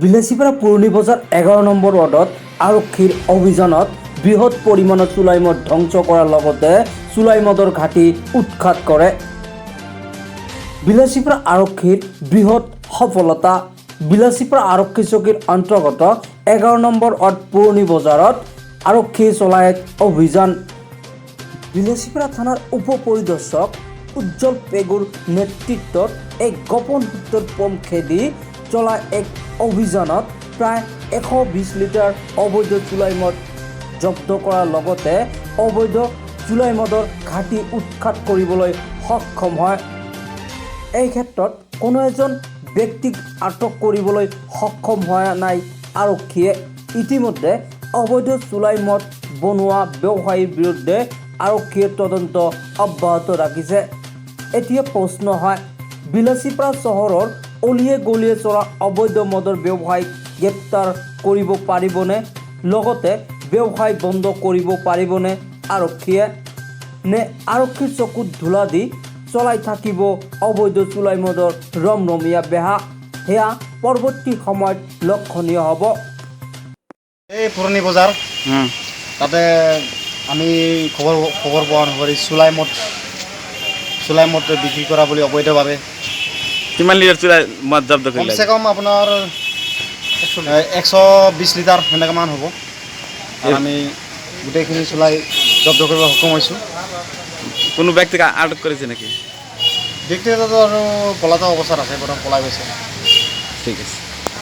বিলাসীপাৰা পুৰণি বজাৰ 11 নম্বৰ ৱাৰ্ডত আৰক্ষীৰ অভিযানত বৃহৎ পৰিমাণৰ চুলাই মদ ধ্বংস কৰাৰ লগতে চুলাই মদৰ ঘাটি উৎখাত কৰে। বিলাসীপাৰা আৰক্ষীৰ বৃহৎ সফলতা। বিলাসীপাৰা আৰক্ষী চকীৰ অন্তৰ্গত 11 নম্বৰ ৱাৰ্ড পুৰণি বজাৰত আৰক্ষীয়ে চলায় এক অভিযান। বিলাসীপাৰা থানাৰ উপ পৰিদৰ্শক উজ্জ্বল পেগুৰ নেতৃত্বত এক গোপন সূত্ৰৰ পম খেদি চলা এক অভিযানত প্ৰায় 120 লিটাৰ অবৈধ চুলাই মদ জব্দ কৰাৰ লগতে অবৈধ চুলাই মদৰ ঘাটি উৎখাত কৰিবলৈ সক্ষম হয়। এই ক্ষেত্ৰত কোনো এজন ব্যক্তিক আটক কৰিবলৈ সক্ষম হোৱা নাই আৰক্ষীয়ে। ইতিমধ্যে অবৈধ চুলাই মদ বনোৱা ব্যৱসায়ীৰ বিৰুদ্ধে আৰক্ষীয়ে তদন্ত অব্যাহত ৰাখিছে। এতিয়া প্ৰশ্ন হয়, বিলাসীপাৰা চহৰৰ অলিয়ে গলিয়ে চলা অবৈধ মদৰ ব্যৱসায়ীক গ্ৰেপ্তাৰ কৰিব পাৰিবনে? লগতে ব্যৱসায় বন্ধ কৰিব পাৰিবনে আৰক্ষীয়ে? নে আৰক্ষীৰ চকুত ধূলা দি চলাই থাকিব অবৈধ চুলাই মদৰ ৰমৰমীয়া বেহা? সেয়া পৰৱৰ্তী সময়ত লক্ষণীয় হ'ব। এই পুৰণি বজাৰ তাতে আমি খবৰ পোৱা অনুসৰি চুলাই মদ বিক্ৰী কৰা বুলি অবৈধভাৱে। কিমান লিটাৰ চুলাই মদ জব্দ কৰিলে? কমচে কম আপোনাৰ 120 লিটাৰ সেনেকুৱামান হ'ব। আৰু আমি গোটেইখিনি চুলাই জব্দ কৰিব সক্ষম হৈছোঁ। কোনো ব্যক্তিক আটক কৰিছে নেকি? ব্যক্তিগত আৰু পলাতক অৱস্থাত আছে, বৰ্তমান পলাই গৈছে। ঠিক আছে।